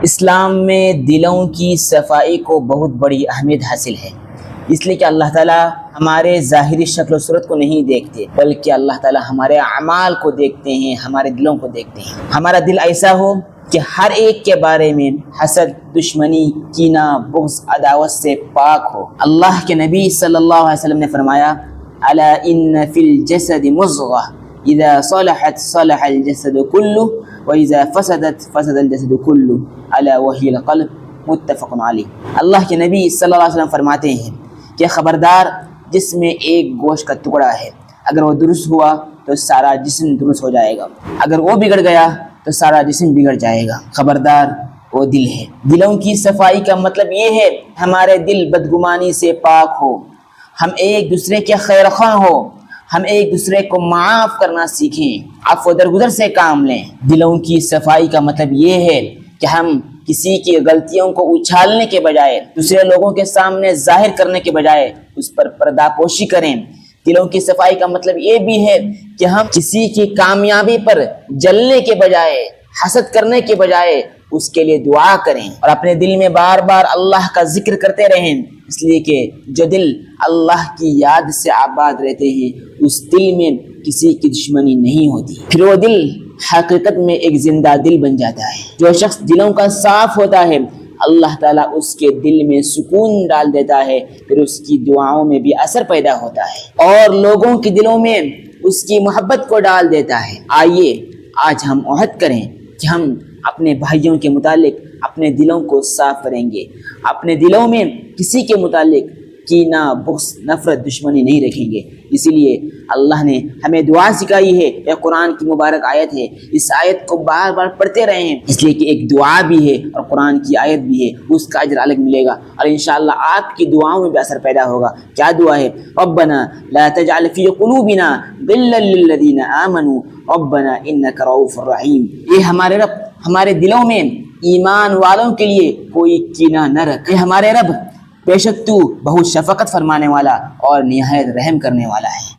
اسلام میں دلوں کی صفائی کو بہت بڑی اہمیت حاصل ہے، اس لیے کہ اللہ تعالیٰ ہمارے ظاہری شکل و صورت کو نہیں دیکھتے، بلکہ اللہ تعالیٰ ہمارے اعمال کو دیکھتے ہیں، ہمارے دلوں کو دیکھتے ہیں۔ ہمارا دل ایسا ہو کہ ہر ایک کے بارے میں حسد، دشمنی، کینہ، بغض، عداوت سے پاک ہو۔ اللہ کے نبی صلی اللہ علیہ وسلم نے فرمایا، الا ان فی الجسد مضغہ اذا صلحت صلح الجسد کلہ واذا فسدت فسد الجسد کلہ الا وہی القلب، متفق علیہ۔ اللہ کے نبی صلی اللہ علیہ وسلم فرماتے ہیں کہ خبردار، جس میں ایک گوشت کا ٹکڑا ہے، اگر وہ درست ہوا تو سارا جسم درست ہو جائے گا، اگر وہ بگڑ گیا تو سارا جسم بگڑ جائے گا۔ خبردار وہ دل ہے۔ دلوں کی صفائی کا مطلب یہ ہے ہمارے دل بدگمانی سے پاک ہو، ہم ایک دوسرے کے خیر خواہ ہو، ہم ایک دوسرے کو معاف کرنا سیکھیں، عفو درگزر سے کام لیں۔ دلوں کی صفائی کا مطلب یہ ہے کہ ہم کسی کی غلطیوں کو اچھالنے کے بجائے، دوسرے لوگوں کے سامنے ظاہر کرنے کے بجائے اس پر پردہ پوشی کریں۔ دلوں کی صفائی کا مطلب یہ بھی ہے کہ ہم کسی کی کامیابی پر جلنے کے بجائے، حسد کرنے کے بجائے اس کے لیے دعا کریں، اور اپنے دل میں بار بار اللہ کا ذکر کرتے رہیں، اس لیے کہ جو دل اللہ کی یاد سے آباد رہتے ہیں اس دل میں کسی کی دشمنی نہیں ہوتی، پھر وہ دل حقیقت میں ایک زندہ دل بن جاتا ہے۔ جو شخص دلوں کا صاف ہوتا ہے اللہ تعالیٰ اس کے دل میں سکون ڈال دیتا ہے، پھر اس کی دعاؤں میں بھی اثر پیدا ہوتا ہے اور لوگوں کے دلوں میں اس کی محبت کو ڈال دیتا ہے۔ آئیے آج ہم عہد کریں کہ ہم اپنے بھائیوں کے متعلق اپنے دلوں کو صاف کریں گے، اپنے دلوں میں کسی کے متعلق کینہ، بغض، نفرت، دشمنی نہیں رکھیں گے۔ اسی لیے اللہ نے ہمیں دعا سکھائی ہے، یہ قرآن کی مبارک آیت ہے، اس آیت کو بار بار پڑھتے رہیں، اس لیے کہ ایک دعا بھی ہے اور قرآن کی آیت بھی ہے، اس کا اجر الگ ملے گا، اور انشاءاللہ آپ کی دعاؤں میں بھی اثر پیدا ہوگا۔ کیا دعا ہے؟ ربنا لا تجعل فی قلوبنا غلا للذین آمنوا ربنا انک رؤوف رحیم۔ یہ ہمارے رب ہمارے دلوں میں ایمان والوں کے لیے کوئی کینہ نہ رکھے۔ ہمارے رب بے شک تو بہت شفقت فرمانے والا اور نہایت رحم کرنے والا ہے۔